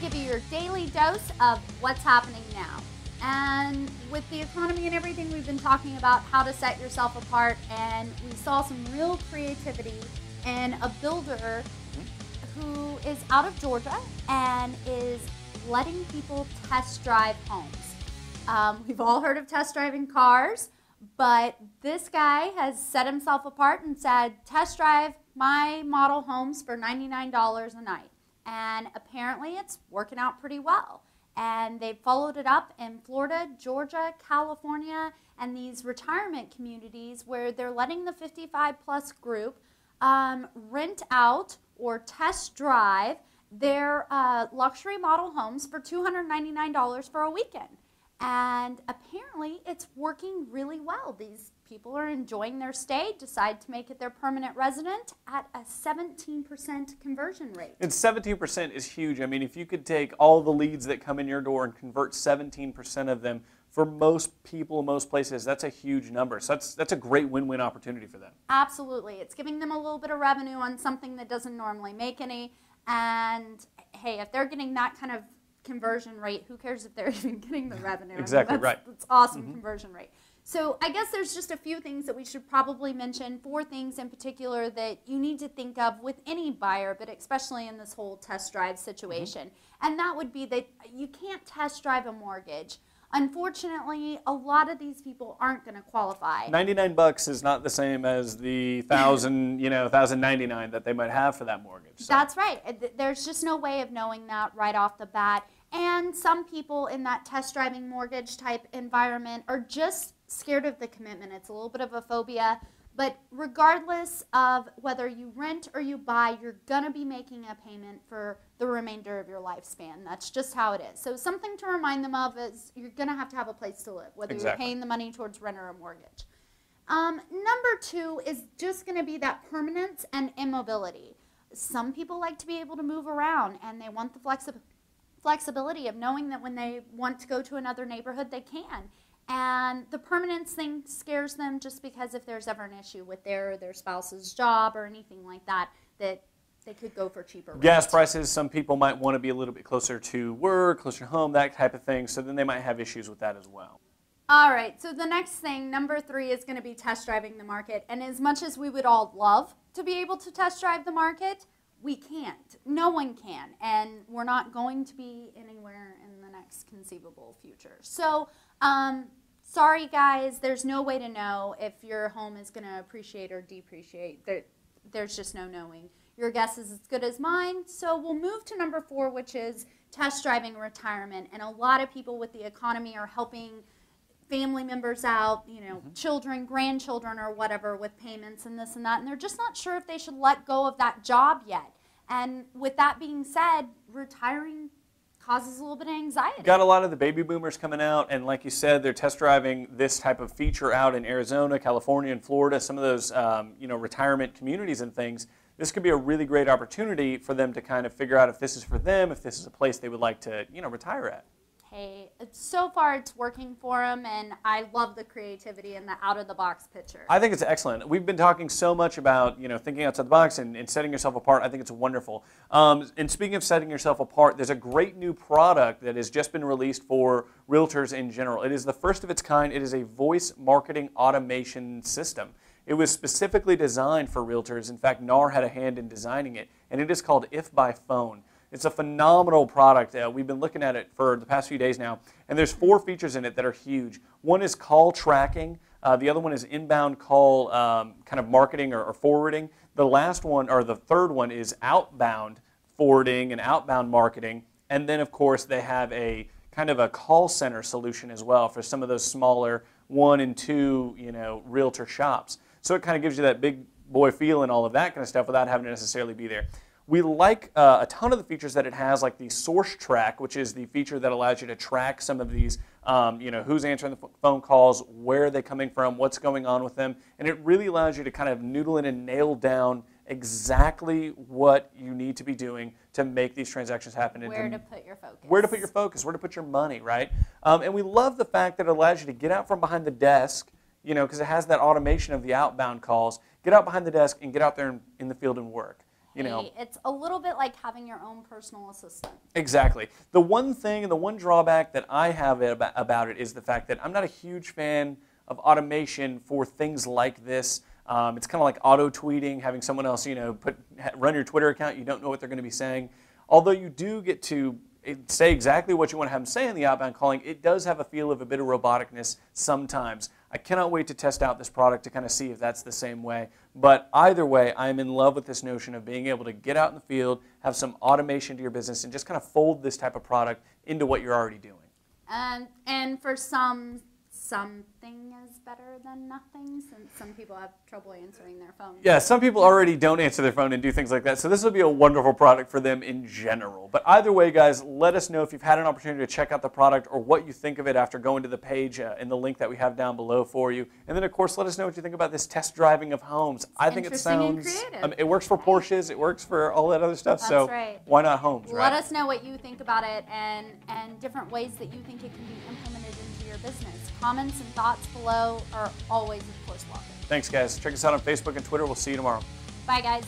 give you your daily dose of what's happening now. And with the economy and everything, we've been talking about how to set yourself apart, and we saw some real creativity in a builder who is out of Georgia and is letting people test drive homes. We've all heard of test driving cars, but this guy has set himself apart and said, test drive my model homes for $99 a night. And apparently it's working out pretty well. And they've followed it up in Florida, Georgia, California, and these retirement communities where they're letting the 55-plus group rent out or test drive their luxury model homes for $299 for a weekend. And apparently it's working really well. These people are enjoying their stay, decide to make it their permanent resident at a 17% conversion rate. And 17% is huge. I mean, if you could take all the leads that come in your door and convert 17% of them, for most people, most places, that's a huge number. So that's a great win-win opportunity for them. Absolutely. It's giving them a little bit of revenue on something that doesn't normally make any. And hey, if they're getting that kind of conversion rate, who cares if they're even getting the revenue? Exactly, I mean, that's awesome conversion rate. So I guess there's just a few things that we should probably mention, 4 things in particular that you need to think of with any buyer, but especially in this whole test drive situation. And that would be that you can't test drive a mortgage. Unfortunately, a lot of these people aren't going to qualify. $99 is not the same as the $1,099 that they might have for that mortgage. So. That's right. There's just no way of knowing that right off the bat. And some people in that test driving mortgage type environment are just scared of the commitment. It's a little bit of a phobia. But regardless of whether you rent or you buy, you're going to be making a payment for the remainder of your lifespan. That's just how it is. So something to remind them of is you're going to have a place to live, whether you're paying the money towards rent or a mortgage. Number 2 is just going to be that permanence and immobility. Some people like to be able to move around, and they want the flexibility of knowing that when they want to go to another neighborhood, they can. And the permanence thing scares them just because if there's ever an issue with their spouse's job or anything like that, that they could go for cheaper rent. Gas prices, some people might want to be a little bit closer to work, closer to home, that type of thing, so then they might have issues with that as well. All right, so the next thing, number 3, is going to be test driving the market. And as much as we would all love to be able to test drive the market, we can't. No one can, and we're not going to be anywhere in the next conceivable future. So, sorry guys, there's no way to know if your home is going to appreciate or depreciate. There's just no knowing. Your guess is as good as mine. So we'll move to number 4, which is test driving retirement. And a lot of people with the economy are helping family members out, children, grandchildren, or whatever with payments and this and that. And they're just not sure if they should let go of that job yet. And with that being said, retiring causes a little bit of anxiety. Got a lot of the baby boomers coming out, and like you said, they're test driving this type of feature out in Arizona, California, and Florida, some of those retirement communities and things. This could be a really great opportunity for them to kind of figure out if this is for them, if this is a place they would like to retire at. Hey, so far it's working for them, and I love the creativity and the out-of-the-box picture. I think it's excellent. We've been talking so much about thinking outside the box and setting yourself apart. I think it's wonderful. And speaking of setting yourself apart, there's a great new product that has just been released for realtors in general. It is the first of its kind. It is a voice marketing automation system. It was specifically designed for realtors. In fact, NAR had a hand in designing it, and it is called IfByPhone. It's a phenomenal product. We've been looking at it for the past few days now, and there's 4 features in it that are huge. One is call tracking. The other one is inbound call kind of marketing or forwarding. The last one, or the third one, is outbound forwarding and outbound marketing. And then, of course, they have a kind of a call center solution as well for some of those smaller 1 and 2 realtor shops. So it kind of gives you that big boy feel and all of that kind of stuff without having to necessarily be there. We like a ton of the features that it has, like the source track, which is the feature that allows you to track some of these, who's answering the phone calls, where are they coming from, what's going on with them. And it really allows you to kind of noodle in and nail down exactly what you need to be doing to make these transactions happen. Where to put your focus. Where to put your focus, where to put your money, right? And we love the fact that it allows you to get out from behind the desk, because it has that automation of the outbound calls, get out behind the desk and get out there in the field and work. It's a little bit like having your own personal assistant. Exactly. The one thing and the one drawback that I have about it is the fact that I'm not a huge fan of automation for things like this. It's kind of like auto tweeting, having someone else, run your Twitter account. You don't know what they're going to be saying. Although you do get to say exactly what you want to have them say in the outbound calling, it does have a feel of a bit of roboticness sometimes. I cannot wait to test out this product to kind of see if that's the same way. But either way, I'm in love with this notion of being able to get out in the field, have some automation to your business, and just kind of fold this type of product into what you're already doing. And for something is better than nothing, since some people have trouble answering their phone. Yeah, some people already don't answer their phone and do things like that, so this will be a wonderful product for them in general. But either way, guys, let us know if you've had an opportunity to check out the product or what you think of it after going to the page in the link that we have down below for you. And then, of course, let us know what you think about this test driving of homes. I think it sounds... it works for Porsches, it works for all that other stuff, so why not homes, right? Let us know what you think about it and different ways that you think it can be implemented into your business. Comments and thoughts below are always, of course, welcome. Thanks, guys. Check us out on Facebook and Twitter. We'll see you tomorrow. Bye, guys.